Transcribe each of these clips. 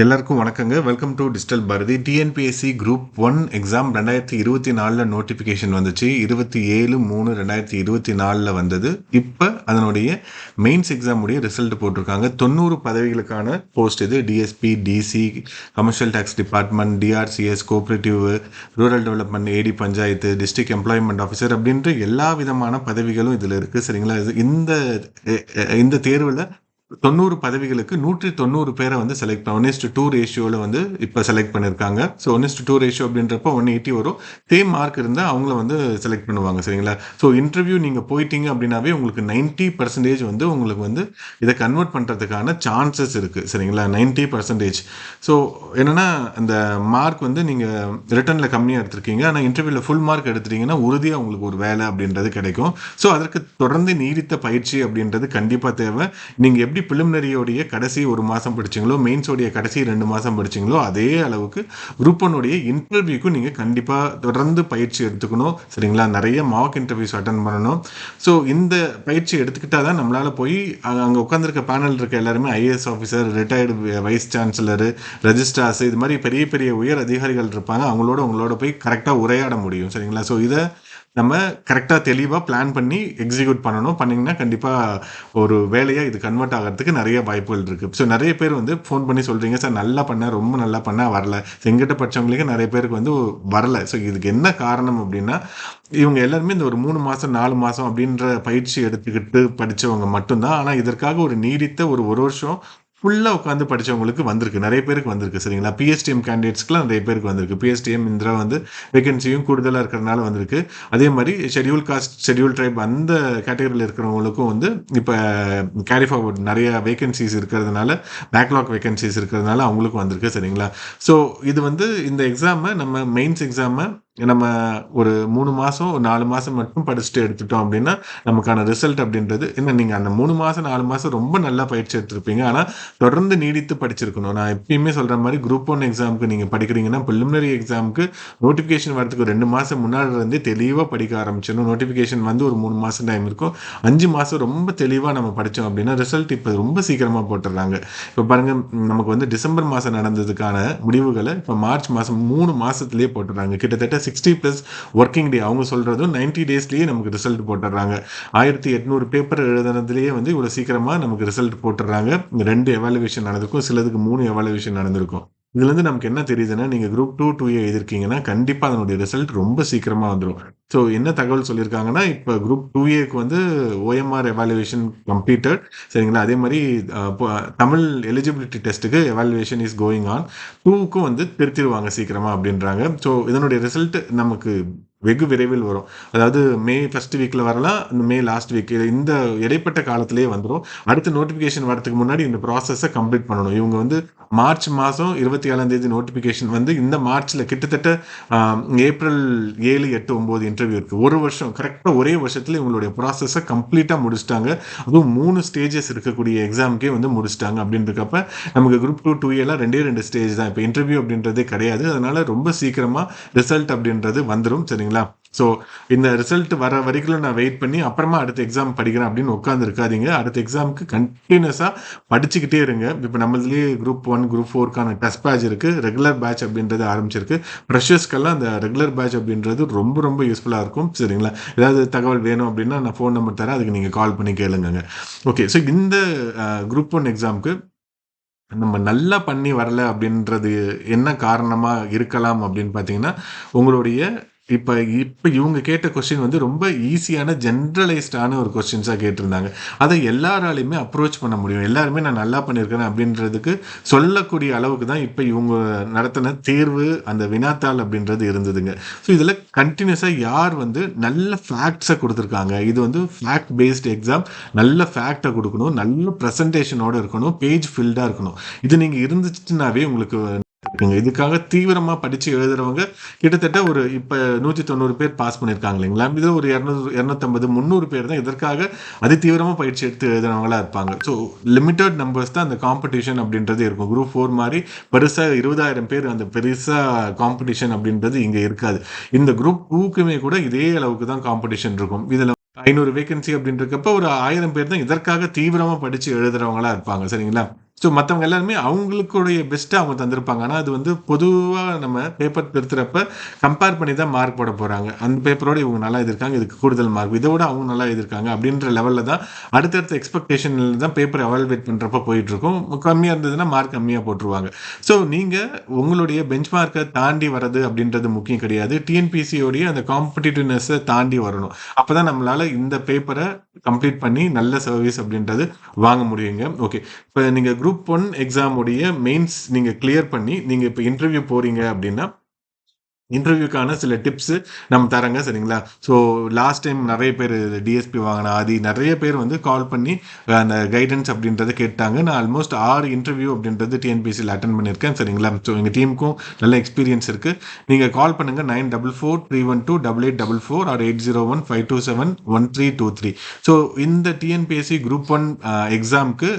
எல்லாருக்கும் வணக்கங்க. Welcome to digital Bharathi. TNPSC group 1 exam 2024 notification வந்துச்சு. 27/3/2024 வந்தது. இப்போ அதனுடைய மெயின்ஸ் எக்ஸாம் உடைய ரிசல்ட் போட்டிருக்காங்க. 90 பதவிகளுக்கான போஸ்ட் இது. DSP, DC, commercial tax department, DRCS, cooperative, rural development, AD panchayat, district employment officer அப்படின்ற எல்லா விதமான பதவிகளும் இதில் இருக்குது. சரிங்களா? இந்த தேர்வில் 90 பதவிகளுக்கு 190 பேரை வந்து செலக்ட் 1:2 ரேஷியோவில் வந்து இப்போ செலக்ட் பண்ணியிருக்காங்க. ஸோ 1:2 ரேஷியோ அப்படின்றப்ப 180 வரும். சேம் மார்க் இருந்தால் அவங்கள வந்து செலக்ட் பண்ணுவாங்க. சரிங்களா? ஸோ இன்டர்வியூ நீங்கள் போயிட்டீங்க அப்படின்னாவே உங்களுக்கு 90% வந்து உங்களுக்கு வந்து இதை கன்வெர்ட் பண்ணுறதுக்கான சான்சஸ் இருக்குது. சரிங்களா? 90%. ஸோ என்னென்னா அந்த மார்க் வந்து நீங்கள் ரிட்டனில் கம்மியாக எடுத்திருக்கீங்க, ஆனால் இன்டர்வியூவில் ஃபுல் மார்க் எடுத்துட்டீங்கன்னா உறுதியாக உங்களுக்கு ஒரு வேலை அப்படின்றது கிடைக்கும். ஸோ அதற்கு தொடர்ந்து நீடித்த பயிற்சி அப்படின்றது கண்டிப்பாக தேவை. நீங்கள் எப்படி பிலிமினரியோடைய கடைசி 1 மாதம் படிச்சிங்களோ, மெயின்ஸோடைய கடைசி 2 மாதம் படிச்சிங்களோ, அதே அளவுக்கு குரூப் 1 இன்டர்வியூக்கும் நீங்கள் கண்டிப்பாக தொடர்ந்து பயிற்சி எடுத்துக்கணும். சரிங்களா? நிறைய மார்க் இன்டர்வியூஸ் அட்டன் பண்ணணும். ஸோ இந்த பயிற்சி எடுத்துக்கிட்டால் தான் நம்மளால் போய் அங்கே உட்காந்துருக்க பேனல் இருக்க எல்லாருமே IAS officer, retired vice chancellor, registrars, இது மாதிரி பெரிய பெரிய உயர் அதிகாரிகள் இருப்பாங்க. உங்களோட போய் கரெக்டாக உரையாட முடியும். சரிங்களா? ஸோ இதை நம்ம கரெக்டாக தெளிவாக பிளான் பண்ணி எக்ஸிக்யூட் பண்ணணும். பண்ணிங்கன்னா கண்டிப்பாக ஒரு வேலையாக இது கன்வெர்ட் ஆகிறதுக்கு நிறைய வாய்ப்புகள் இருக்குது. ஸோ நிறைய பேர் வந்து ஃபோன் பண்ணி சொல்கிறீங்க, சார் நல்லா பண்ணேன், ரொம்ப நல்லா பண்ணேன், வரல. எங்கிட்ட படித்தவங்களுக்கு நிறைய பேருக்கு வந்து வரல. ஸோ இதுக்கு என்ன காரணம் அப்படின்னா, இவங்க எல்லாருமே இந்த ஒரு 3 மாதம் 4 மாதம் அப்படின்ற பயிற்சி எடுத்துக்கிட்டு படித்தவங்க மட்டும்தான். ஆனால் இதற்காக ஒரு நீடித்த ஒரு வருஷம் ஃபுல்லாக உட்காந்து படித்தவங்களுக்கு வந்திருக்கு, நிறைய பேருக்கு வந்திருக்கு. சரிங்களா? பிஎஸ்டிஎம் கேண்டிடேட்ஸ்க்குலாம் நிறைய பேருக்கு வந்திருக்கு. பிஎஸ்டிஎம் இந்திரா வந்து வேகன்சியும் கூடுதலாக இருக்கிறதுனால வந்திருக்கு. அதே மாதிரி ஷெட்யூல் காஸ்ட், ஷெட்யூல் ட்ரைப் அந்த கேட்டகரியில் இருக்கிறவங்களுக்கும் வந்து இப்போ கேரி ஃபார்வர்ட் நிறைய வேகன்சிஸ் இருக்கிறதுனால, பேக்லாக் வேகன்சிஸ் இருக்கிறதுனால அவங்களுக்கும் வந்திருக்கு. சரிங்களா? ஸோ இது வந்து இந்த எக்ஸாமை நம்ம மெயின்ஸ் எக்ஸாமை நம்ம ஒரு 3 மாதம் 4 மாதம் மட்டும் படிச்சுட்டு எடுத்துட்டோம் அப்படின்னா நமக்கான ரிசல்ட் அப்படின்றது என்ன, நீங்கள் அந்த 3 மாதம் 4 மாதம் ரொம்ப நல்லா பயிற்சி எடுத்திருப்பீங்க. ஆனால் தொடர்ந்து நீடித்து படிச்சிருக்கணும். நான் எப்பயுமே சொல்கிற மாதிரி குரூப் 1 எக்ஸாமுக்கு நீங்கள் படிக்கிறீங்கன்னா ப்ரிலிமினரி எக்ஸாமுக்கு நோட்டிஃபிகேஷன் வரதுக்கு 2 மாதம் முன்னாடி இருந்தே தெளிவாக படிக்க ஆரம்பிச்சிடணும். நோட்டிஃபிகேஷன் வந்து ஒரு 3 மாதம் டைம் இருக்கும். 5 மாதம் ரொம்ப தெளிவாக நம்ம படித்தோம் அப்படின்னா ரிசல்ட் இப்போ ரொம்ப சீக்கிரமாக போட்டுடுறாங்க. இப்போ பாருங்கள், நமக்கு வந்து டிசம்பர் மாதம் நடந்ததுக்கான முடிவுகளை இப்போ மார்ச் மாதம் 3 மாதத்துலேயே போட்டுடுறாங்க. கிட்டத்தட்ட 60+ ஒர்க்கிங் டே, அவங்க சொல்கிறதும் 90 டேஸ்லேயே நமக்கு ரிசல்ட் போட்டுடுறாங்க. 1800 பேப்பர் எழுதுனதுலேயே வந்து இவ்வளோ சீக்கிரமாக நமக்கு ரிசல்ட் போட்டுடுறாங்க. 2 எவாலுவேஷன் நடந்திருக்கும், சிலதுக்கு 3 எவாலுவேஷன் நடந்திருக்கும். இதுலேருந்து நமக்கு என்ன தெரியுதுன்னா, நீங்கள் குரூப் 2 2A எழுதிருக்கீங்கன்னா கண்டிப்பாக அதனுடைய ரிசல்ட் ரொம்ப சீக்கிரமாக வந்துடும். ஸோ என்ன தகவல் சொல்லியிருக்காங்கன்னா, இப்போ குரூப் 2Aக்கு வந்து OMR எவாலுவேஷன் கம்ப்ளீட்டட். சரிங்களா? அதே மாதிரி தமிழ் எலிஜிபிலிட்டி டெஸ்ட்டுக்கு எவாலுவேஷன் இஸ் கோயிங் ஆன். 2க்கும் வந்து திருத்திடுவாங்க சீக்கிரமாக அப்படின்றாங்க. ஸோ இதனுடைய ரிசல்ட் நமக்கு வெகு விரைவில் வரும். அதாவது மே ஃபர்ஸ்ட் வீக்கில் வரலாம், இந்த மே லாஸ்ட் வீக், இந்த இடைப்பட்ட காலத்திலேயே வந்துடும். அடுத்த நோட்டிஃபிகேஷன் வரதுக்கு முன்னாடி இந்த ப்ராசஸை கம்ப்ளீட் பண்ணணும். இவங்க வந்து மார்ச் மாதம் 27 நோட்டிஃபிகேஷன் வந்து இந்த மார்ச்சில் கிட்டத்தட்ட ஏப்ரல் 7, 8, 9 இன்டர்வியூ இருக்குது. ஒரு வருஷம் கரெக்டாக ஒரே வருஷத்தில் இவங்களுடைய ப்ராசஸை கம்ப்ளீட்டாக முடிச்சிட்டாங்க. அதுவும் 3 ஸ்டேஜஸ் இருக்கக்கூடிய எக்ஸாமுக்கே வந்து முடிச்சிட்டாங்க. அப்படின்றப்ப நமக்கு குரூப் 2 2A 2 ஸ்டேஜ் தான். இப்போ இன்டர்வியூ அப்படின்றதே கிடையாது. அதனால ரொம்ப சீக்கிரமாக ரிசல்ட் அப்படின்றது வந்துடும். சரிங்களா? ஸோ இந்த ரிசல்ட் வர வரைக்கும் நான் வெயிட் பண்ணி அப்புறமா அடுத்த எக்ஸாம் படிக்கிறேன் அப்படின்னு உட்காந்து இருக்காதீங்க. அடுத்த எக்ஸாமுக்கு கண்டினியூஸாக படிச்சுக்கிட்டே இருங்க. இப்போ நம்மளதுலேயே குரூப் 1 குரூப் 4க்கான டெஸ்ட் பேட்ச் இருக்குது, ரெகுலர் பேட்ச் அப்படின்றது ஆரம்பிச்சிருக்கு. ஃப்ரெஷர்ஸ்க்கெல்லாம் அந்த ரெகுலர் பேட்ச் அப்படின்றது ரொம்ப ரொம்ப யூஸ்ஃபுல்லாக இருக்கும். சரிங்களா? ஏதாவது தகவல் வேணும் அப்படின்னா நான் ஃபோன் நம்பர் தரேன், அதுக்கு நீங்கள் கால் பண்ணி கேளுங்க. ஓகே. ஸோ இந்த குரூப் 1 எக்ஸாமுக்கு நம்ம நல்லா பண்ணி வரல அப்படின்றது என்ன காரணமாக இருக்கலாம் அப்படின்னு பார்த்தீங்கன்னா, உங்களுடைய இப்போ இவங்க கேட்ட கொஸ்டின் வந்து ரொம்ப ஈஸியான ஜென்ரலைஸ்டான ஒரு கொஸ்டின்ஸாக கேட்டிருந்தாங்க. அதை எல்லாராலையுமே அப்ரோச் பண்ண முடியும். எல்லாருமே நான் நல்லா பண்ணியிருக்கிறேன் அப்படின்றதுக்கு சொல்லக்கூடிய அளவுக்கு தான் இப்போ இவங்க நடத்தின தேர்வு, அந்த வினாத்தாள் அப்படின்றது இருந்ததுங்க. ஸோ இதில் கண்டினியூஸாக யார் வந்து நல்ல ஃபேக்ட்ஸை கொடுத்துருக்காங்க, இது வந்து ஃபேக்ட் பேஸ்ட் எக்ஸாம், நல்ல ஃபேக்டை கொடுக்கணும், நல்ல ப்ரெசன்டேஷனோடு இருக்கணும், பேஜ் ஃபில்டாக இருக்கணும். இது நீங்கள் இருந்துச்சுன்னாவே உங்களுக்கு இருக்குங்க. இதுக்காக தீவிரமாக படித்து எழுதுறவங்க கிட்டத்தட்ட ஒரு இப்போ 190 பேர் பாஸ் பண்ணியிருக்காங்க இல்லைங்களா? இதில் ஒரு 200, 250, 300 பேர் தான் இதற்காக அதி தீவிரமாக பயிற்சி எடுத்து எழுதுறவங்களா இருப்பாங்க. ஸோ லிமிட்டட் நம்பர்ஸ் தான் அந்த காம்படிஷன் அப்படின்றது இருக்கும். குரூப் 4 மாதிரி பெருசாக 20,000 பேர் அந்த பெருசாக காம்படிஷன் அப்படின்றது இங்கே இருக்காது. இந்த குரூப் 2க்குமே கூட இதே அளவுக்கு தான் காம்படிஷன் இருக்கும். இதில் 500 வேகன்சி அப்படின்றப்ப ஒரு 1000 பேர் தான் இதற்காக தீவிரமாக படித்து எழுதுறவங்களா இருப்பாங்க. சரிங்களா? ஸோ மற்றவங்க எல்லாருமே அவங்களுக்குடைய பெஸ்ட்டை அவங்க தந்திருப்பாங்க. ஆனால் அது வந்து பொதுவாக நம்ம பேப்பர் திருத்துறப்ப கம்பேர் பண்ணி தான் மார்க் போட போகிறாங்க. அந்த பேப்பரோட இவங்க நல்லா எழுதியிருக்காங்க, இதுக்கு கூடுதல் மார்க், இதை விட அவங்க நல்லா எழுதியிருக்காங்க அப்படின்ற லெவலில் தான் அடுத்தடுத்த எக்ஸ்பெக்டேஷனில் தான் பேப்பர் எவால்வேட் பண்ணுறப்ப போயிட்டுருக்கும். கம்மியாக இருந்ததுன்னா மார்க் கம்மியாக போட்டுருவாங்க. ஸோ நீங்கள் உங்களுடைய பெஞ்ச் மார்க்கை தாண்டி வர்றது அப்படின்றது முக்கியம் கிடையாது. டிஎன்பிசியோடைய அந்த காம்படிட்டிவ்னஸை தாண்டி வரணும். அப்போ தான் நம்மளால் இந்த பேப்பரை கம்ப்ளீட் பண்ணி நல்ல சர்வீஸ் அப்படின்றது வாங்க முடியுங்க. ஓகே, இப்போ நீங்கள் குரூப் 1 எக்ஸாம் உடைய மெயின்ஸ் நீங்கள் கிளியர் பண்ணி நீங்கள் இப்போ இன்டர்வியூ போகிறீங்க அப்படின்னா இன்டர்வியூக்கான சில டிப்ஸு நம்ம தரங்க, சரிங்களா? ஸோ லாஸ்ட் டைம் நிறைய பேர் டிஎஸ்பி வாங்கின ஆதி நிறைய பேர் வந்து கால் பண்ணி அந்த கைடன்ஸ் அப்படின்றத கேட்டாங்க. நான் ஆல்மோஸ்ட் 6 இன்டர்வியூ அப்படின்றது டிஎன்பிசியில் அட்டன் பண்ணியிருக்கேன், சரிங்களா? ஸோ எங்கள் டீமுக்கும் நல்ல எக்ஸ்பீரியன்ஸ் இருக்குது. நீங்கள் கால் பண்ணுங்கள் 9443128844 ஆர் 8015271323. ஸோ இந்த டிஎன்பிஎஸ்சி குரூப் 1 எக்ஸாமுக்கு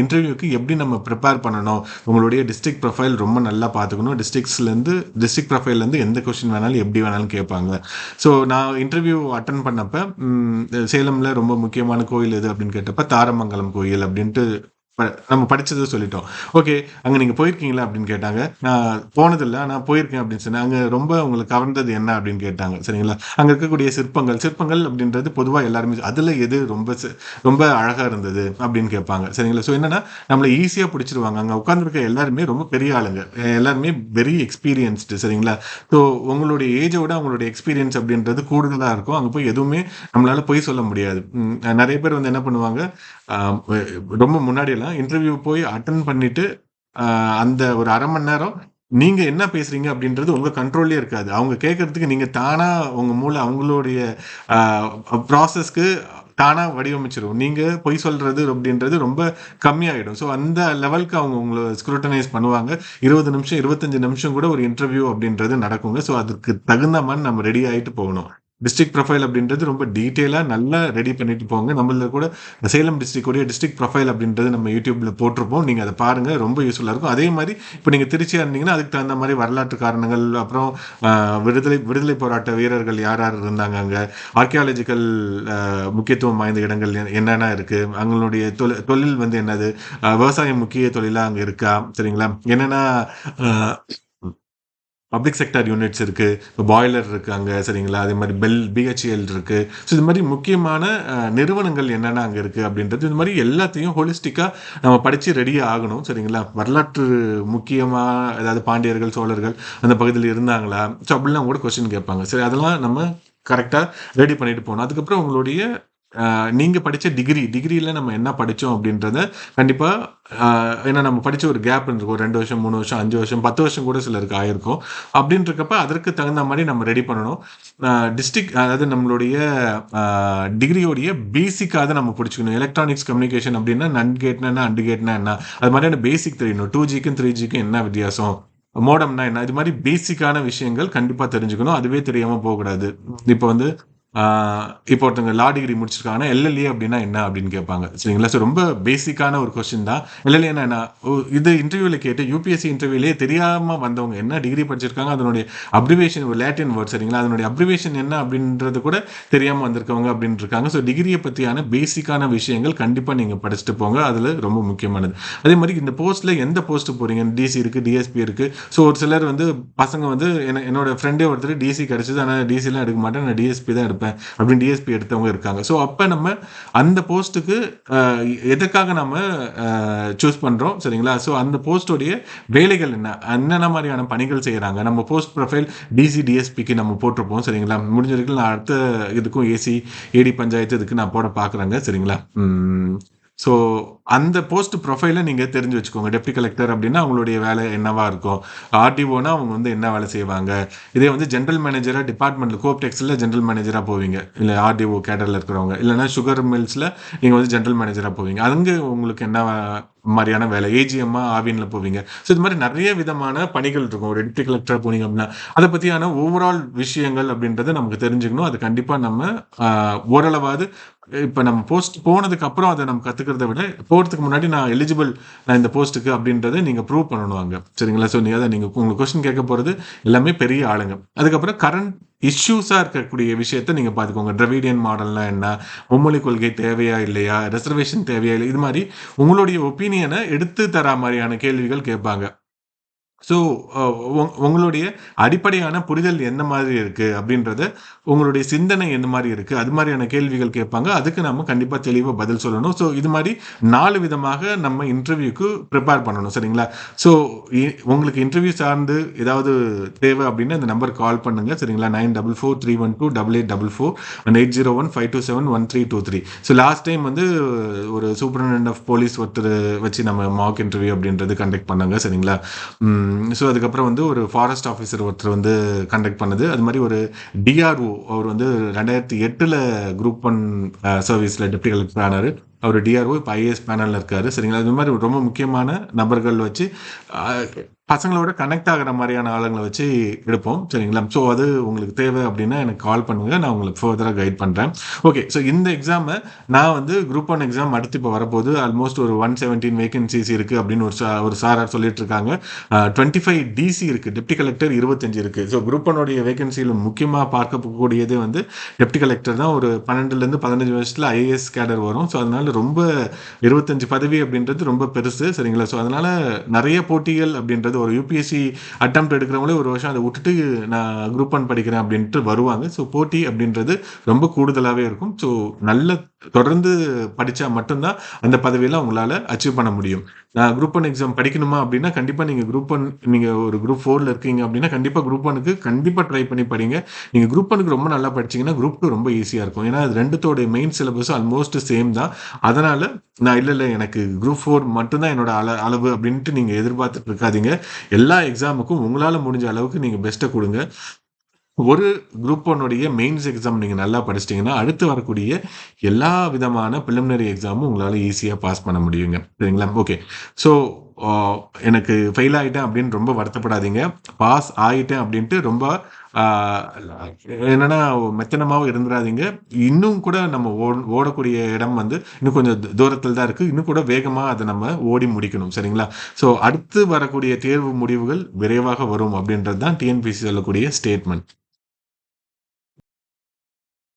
இன்டர்வியூக்கு எப்படி நம்ம ப்ரிப்பேர் பண்ணணும், உங்களுடைய டிஸ்ட்ரிக்ட் ப்ரொஃபைல் ரொம்ப நல்லா பார்த்துக்கணும். டிஸ்ட்ரிக்ட் ப்ரொஃபைல்லேருந்து எந்த கொஸ்டின் வேணாலும் எப்படி வேணாலும் கேட்பாங்க. ஸோ நான் இன்டர்வியூ அட்டன் பண்ணப்போ சேலமில் ரொம்ப முக்கியமான கோயில் எது அப்படின்னு கேட்டப்போ தாரமங்கலம் கோயில் அப்படின்ட்டு நம்ம படித்ததை சொல்லிட்டோம். ஓகே, அங்கே நீங்கள் போயிருக்கீங்களா அப்படின்னு கேட்டாங்க. நான் போனதில்லை, ஆனால் போயிருக்கேன் அப்படின்னு சொன்னேன். அங்கே ரொம்ப உங்களுக்கு கவர்ந்தது என்ன அப்படின்னு கேட்டாங்க, சரிங்களா? அங்கே இருக்கக்கூடிய சிற்பங்கள் அப்படின்றது பொதுவாக எல்லாருமே அதில் எது ரொம்ப அழகாக இருந்தது அப்படின்னு கேட்பாங்க, சரிங்களா? ஸோ என்னென்னா நம்மளை ஈஸியாக பிடிச்சிருவாங்க. அங்கே உட்காந்துருக்க எல்லாருமே ரொம்ப பெரிய ஆளுங்க, எல்லாருமே வெரி எக்ஸ்பீரியன்ஸ்டு, சரிங்களா? ஸோ உங்களுடைய ஏஜை விட அவங்களுடைய எக்ஸ்பீரியன்ஸ் அப்படின்றது கூடுதலாக இருக்கும். அங்கே போய் எதுவுமே நம்மளால் பொய் சொல்ல முடியாது. நிறைய பேர் வந்து என்ன பண்ணுவாங்க, ரொம்ப முன்னாடியெல்லாம் இன்டர்வியூ போய் அட்டன் பண்ணிட்டு அந்த ஒரு அரை மணி நேரம் நீங்க என்ன பேசுறீங்க அப்படின்றது உங்க கண்ட்ரோல்லே இருக்காது. அவங்க கேட்கறதுக்கு நீங்க தானா உங்க மூளை அவங்களுடைய ப்ராசஸ்க்கு தானா வடிவமைச்சிடும். நீங்க பொய் சொல்றது அப்படின்றது ரொம்ப கம்மியாயிடும். ஸோ அந்த லெவலுக்கு அவங்க உங்களை ஸ்க்ரூட்டனைஸ் பண்ணுவாங்க. 20 நிமிஷம் 25 நிமிஷம் கூட ஒரு இன்டர்வியூ அப்படின்றது நடக்குங்க. ஸோ அதுக்கு தகுந்த மாதிரி நம்ம ரெடி ஆகிட்டு போகணும். டிஸ்ட்ரிக்ட் ப்ரொஃபைல் அப்படின்றது ரொம்ப டீட்டெயிலாக நல்லா ரெடி பண்ணிட்டு போங்க. நம்மள கூட சேலம் டிஸ்ட்ரிக்டோடைய டிஸ்ட்ரிக்ட் ப்ரொஃபைல் அப்படின்றது நம்ம யூடியூப்ல போட்டிருப்போம். நீங்கள் அதை பாருங்கள், ரொம்ப யூஸ்ஃபுல்லாக இருக்கும். அதே மாதிரி இப்போ நீங்கள் திருச்சியாக இருந்தீங்கன்னா அதுக்கு தகுந்த மாதிரி வரலாற்று காரணங்கள், அப்புறம் விடுதலை போராட்ட வீரர்கள் யார் யார் இருந்தாங்க, அங்கே ஆர்கியாலஜிக்கல் முக்கியத்துவம் வாய்ந்த இடங்கள் என்னென்ன இருக்குது, அவங்களுடைய தொழில் வந்து என்னது, விவசாயம் முக்கிய தொழிலாக அங்கே இருக்கா, சரிங்களா? என்னென்னா பப்ளிக் செக்டார் யூனிட்ஸ் இருக்குது, இப்போ பாய்லர் இருக்காங்க, சரிங்களா? அதே மாதிரி பிஹெச்எல் இருக்குது. ஸோ இது மாதிரி முக்கியமான நிறுவனங்கள் என்னென்ன அங்கே இருக்குது அப்படின்றது, இது மாதிரி எல்லாத்தையும் ஹோலிஸ்டிக்காக நம்ம படித்து ரெடி ஆகணும், சரிங்களா? வரலாற்று முக்கியமாக ஏதாவது பாண்டியர்கள் சோழர்கள் அந்த பகுதியில் இருந்தாங்களா, ஸோ அப்படிலாம் கூட கொஸ்டின் கேட்பாங்க. சரி, அதெல்லாம் நம்ம கரெக்டாக ரெடி பண்ணிட்டு போகணும். அதுக்கப்புறம் உங்களுடைய நீங்கள் படித்த டிகிரியில் நம்ம என்ன படித்தோம் அப்படின்றத கண்டிப்பாக, ஏன்னா நம்ம படித்த ஒரு கேப் இருந்திருக்கும், 2 வருஷம் 3 வருஷம் 5 வருஷம் 10 வருஷம் கூட சிலருக்கு ஆயிருக்கும். அப்படின்றக்கப்ப அதற்கு தகுந்த மாதிரி நம்ம ரெடி பண்ணணும். அதாவது நம்மளுடைய டிகிரியோடைய பேசிக்காக நம்ம பிடிச்சிக்கணும். எலக்ட்ரானிக்ஸ் கம்யூனிகேஷன் அப்படின்னா நன் கேட்னா என்ன, அண்டு கேட்னா என்ன, அது மாதிரியான பேசிக் தெரியணும். 2Gக்கும் 3Gக்கும் என்ன வித்தியாசம், மோடம்னா என்ன, இது மாதிரி பேசிக்கான விஷயங்கள் கண்டிப்பாக தெரிஞ்சுக்கணும். அதுவே தெரியாமல் போகக்கூடாது. இப்போ வந்து இப்போ ஒருத்தவங்க லா டிகிரி முடிச்சிருக்காங்கன்னா எல்எல்ஏ அப்படின்னா என்ன அப்படின்னு கேட்பாங்க, சரிங்களா? ஸோ ரொம்ப பேசிக்கான ஒரு கொஸ்டின் தான். எல்எல்ஏன்னா என்ன, இது இன்டர்வியூவில் கேட்டு யூபிஎஸ்சி இன்டர்வியூலேயே தெரியாமல் வந்தவங்க என்ன டிகிரி படிச்சிருக்காங்க, அதனுடைய அப்ரிவேஷன் ஒரு லேட்டின் வேர்ட், சரிங்களா? அதனுடைய அப்ரிவேஷன் என்ன அப்படின்றது கூட தெரியாமல் வந்திருக்கவங்க அப்படின்னு இருக்காங்க. ஸோ டிகிரியை பற்றியான பேசிக்கான விஷயங்கள் கண்டிப்பாக நீங்கள் படிச்சுட்டு போங்க, அதில் ரொம்ப முக்கியமானது. அதே மாதிரி இந்த போஸ்ட்டில் எந்த போஸ்ட்டு போகிறீங்க, டிசி இருக்குது, டிஎஸ்பி இருக்குது. ஸோ ஒரு சிலர் வந்து பசங்க வந்து என்னோட ஃப்ரெண்டே ஒருத்தர் டிசி கிடச்சிது, ஆனால் டிசிலாம் எடுக்க மாட்டேன், நான் டிஎஸ்பி தான் எடுப்பேன் அப்படின்னு டிஎஸ்பி எடுத்தவங்க இருக்காங்க. ஸோ அப்போ நம்ம அந்த போஸ்ட்டுக்கு எதுக்காக நம்ம சூஸ் பண்ணுறோம், சரிங்களா? ஸோ அந்த போஸ்டோடைய வேலைகள் என்னென்ன மாதிரியான பணிகள் செய்கிறாங்க, நம்ம போஸ்ட் ப்ரொஃபைல் டிசி டிஎஸ்பிக்கு நம்ம போட்டிருப்போம், சரிங்களா? முடிஞ்ச வரைக்கும் நான் அடுத்த இதுக்கும் ஏசி ஏடி பஞ்சாயத்து இதுக்கு நான் போட பார்க்குறேங்க, சரிங்களா? ஸோ அந்த போஸ்ட் ப்ரொஃபைலை நீங்கள் தெரிஞ்சு வச்சுக்கோங்க. டெப்டி கலெக்டர் அப்படின்னா அவங்களுடைய வேலை என்னவா இருக்கும், ஆர்டிஓனா அவங்க வந்து என்ன வேலை செய்வாங்க, இதே வந்து ஜென்ரல் மேனேஜராக டிபார்ட்மெண்ட்டில் கோப்டெக்ஸில் ஜென்ரல் மேனேஜராக போவீங்க, இல்லை ஆர்டிஓ கேடரில் இருக்கிறவங்க, இல்லைனா சுகர் மில்ஸில் நீங்கள் வந்து ஜென்ரல் மேனேஜராக போவீங்க, அங்கே உங்களுக்கு என்ன மாதிரியான வேலை, ஏஜிஎம்மாக ஆவினில் போவீங்க. ஸோ இது மாதிரி நிறைய விதமான பணிகள் இருக்கும். ஒரு டெப்டி கலெக்டராக போனீங்க அப்படின்னா அதை பற்றியான ஓவரால் விஷயங்கள் அப்படின்றத நமக்கு தெரிஞ்சுக்கணும். அது கண்டிப்பாக நம்ம ஓரளவாவது இப்போ நம்ம போஸ்ட் போனதுக்கு அப்புறம் அதை நம்ம கற்றுக்கிறத விட போகிறதுக்கு முன்னாடி நான் எலிஜிபிள், நான் இந்த போஸ்ட்டுக்கு அப்படின்றத நீங்கள் ப்ரூவ் பண்ணணும் அங்கே, சரிங்களா? ஸோ நீங்கள் உங்களுக்கு கொஸ்டின் கேட்க போகிறது எல்லாமே பெரிய ஆளுங்க. அதுக்கப்புறம் கரண்ட் இஷ்யூஸா இருக்கக்கூடிய விஷயத்த நீங்க பார்த்துக்கோங்க. டிராவிடியன் மாடல்னா என்ன? மும்மொழி கொள்கை தேவையா இல்லையா? ரிசர்வேஷன் தேவையா இல்லையா? இது மாரி உங்களுடைய ஒப்பீனியன எடுத்து தரா மாரியான கேள்விகள் கேட்பாங்க. ஸோ, அ உங்களுடைய அடிப்படையான புரிதல் என்ன மாதிரி இருக்கு அப்படின்றத, உங்களுடைய சிந்தனை எந்த மாரி இருக்கு? அது மாரியான கேள்விகள் கேட்பாங்க. அதுக்கு நம்ம கண்டிப்பா தெளிவா பதில் சொல்லணும். ஸோ, இது மாரி 4 விதமாக நம்ம இன்டர்வியூக்கு பிரிப்பேர் பண்ணணும். சரிங்களா? ஸோ, இ உங்களுக்கு இன்டர்வியூ சார்ந்து ஏதாவது தேவை அப்படின்னா, இந்த நம்பருக்கு கால் பண்ணுங்க. சரிங்களா? 9443128844 அண்ட் 8015271323. ஸோ, லாஸ்ட் டைம் வந்து ஒரு சூப்பரிண்டென்டென்ட் ஆஃப் போலீஸ் ஒருத்தர் வச்சு நம்ம மாக் இன்டர்வியூ அப்படின்றது கண்டக்ட் பண்ணாங்க. சரிங்களா? ஸோ அதுக்கப்புறம் வந்து ஒரு ஃபாரஸ்ட் ஆஃபீஸர் ஒருத்தர் வந்து கண்டக்ட் பண்ணது. அது மாரி ஒரு டிஆர்ஓ அவர் வந்து 2008ல குரூப் ஒன் சர்வீஸ்ல டெப்டி கலெக்டர் ஆனாரு. அவரு டிஆர்ஓ இப்ப ஐஏஎஸ் பேனல்ல இருக்காரு. சரிங்களா? இது மாரி ரொம்ப முக்கியமான நபர்கள் வச்சு அ பசங்களோட கனெக்ட் ஆகுற மாரியான ஆளுங்கள வச்சு எடுப்போம். சரிங்களா? ஸோ அது உங்களுக்கு தேவை அப்டின்னா எனக்கு கால் பண்ணுங்க. நான் உங்களுக்கு ஃபர்தரா கைட் பண்றேன். ஓகே. ஸோ இந்த எக்ஸாம நான் வந்து குரூப் ஒன் எக்ஸாம் அடுத்து இப்ப வரப்போது. ஆல்மோஸ்ட் ஒரு 117 வேகன்ஸீஸ் இருக்கு அப்டின்னு ஒரு சார் சொல்லிட்டு இருக்காங்க. 25 டிசி இருக்கு. டெப்டி கலெக்டர் 25 இருக்கு. ஸோ குரூப் ஒன்னுடைய வேகன்சில முக்கியமா பார்க்கக்கூடியது வந்து டெப்டி கலெக்டர் தான். ஒரு 12லேருந்து 15 வருஷத்துல ஐஏஎஸ் கேடர் வரும். ஸோ அதனால ரொம்ப 25 பதவி அப்படின்றது ரொம்ப பெருசு. சரிங்களா? ஸோ அதனால நெறைய போட்டிகள் அப்படின்றது ஒரு யுபிஎஸ்சி அட்டெம்ப்ட் எடுக்கிறவங்களே ஒரு வருஷம் அத விட்டுட்டு நான் குரூப் ஒன் படிக்கிறேன் அப்படின்ட்டு வருவாங்க. ஸோ போட்டி அப்படின்றது ரொம்ப கூடுதலாவே இருக்கும். ஸோ நல்ல தொடர்ந்து படிச்சா மட்டும் தான் அந்த பதவியெல்லாம் உங்களால அச்சீவ் பண்ண முடியும். நான் குரூப் ஒன் எக்ஸாம் படிக்கணுமா அப்படின்னா, கண்டிப்பா நீங்க ஒரு குரூப் 4ல இருக்கீங்க அப்படின்னா, கண்டிப்பா குரூப் ஒன்னுக்கு கண்டிப்பா ட்ரை பண்ணி படிங்க. நீங்க குரூப் ஒன்னுக்கு ரொம்ப நல்லா படிச்சீங்கன்னா, குரூப் 2 ரொம்ப ஈஸியா இருக்கும். ஏன்னா, அது 2த்தோட மெயின் சிலபஸும் ஆல்மோஸ்ட் சேம் தான். அதனால நான் இல்ல எனக்கு குரூப் 4 மட்டும் தான் என்னோட அளவு அப்படின்ட்டு நீங்க எதிர்பார்த்துட்டு இருக்காதீங்க. எல்லா எக்ஸாமுக்கும் உங்களால முடிஞ்ச அளவுக்கு நீங்க பெஸ்ட்ட குடுங்க. ஒரு குரூப் ஒன்னுடைய மெயின்ஸ் எக்ஸாம் நீங்க நல்லா படிச்சிட்டீங்கன்னா, அடுத்து வரக்கூடிய எல்லா விதமான பிரிலிமினரி எக்ஸாமும் உங்களால ஈஸியா பாஸ் பண்ண முடியுங்க. சரிங்களா? ஓகே. ஸோ, அ எனக்கு ஃபெயில் ஆயிட்டேன் அப்படின்னு ரொம்ப வருத்தப்படாதீங்க. பாஸ் ஆயிட்டேன் அப்படின்ட்டு ரொம்ப ஆ என்னன்னா மெத்தனமாவும் இருந்துறாதீங்க. இன்னும் கூட நம்ம ஓடக்கூடிய இடம் வந்து இன்னும் கொஞ்சம் தூரத்தில தான் இருக்கு. இன்னும் கூட வேகமா அத நம்ம ஓடி முடிக்கணும். சரிங்களா? ஸோ அடுத்து வரக்கூடிய தேர்வு முடிவுகள் விரைவாக வரும் அப்படின்றது தான் டிஎன்பிஎஸ்சி சொல்லக்கூடிய ஸ்டேட்மெண்ட்.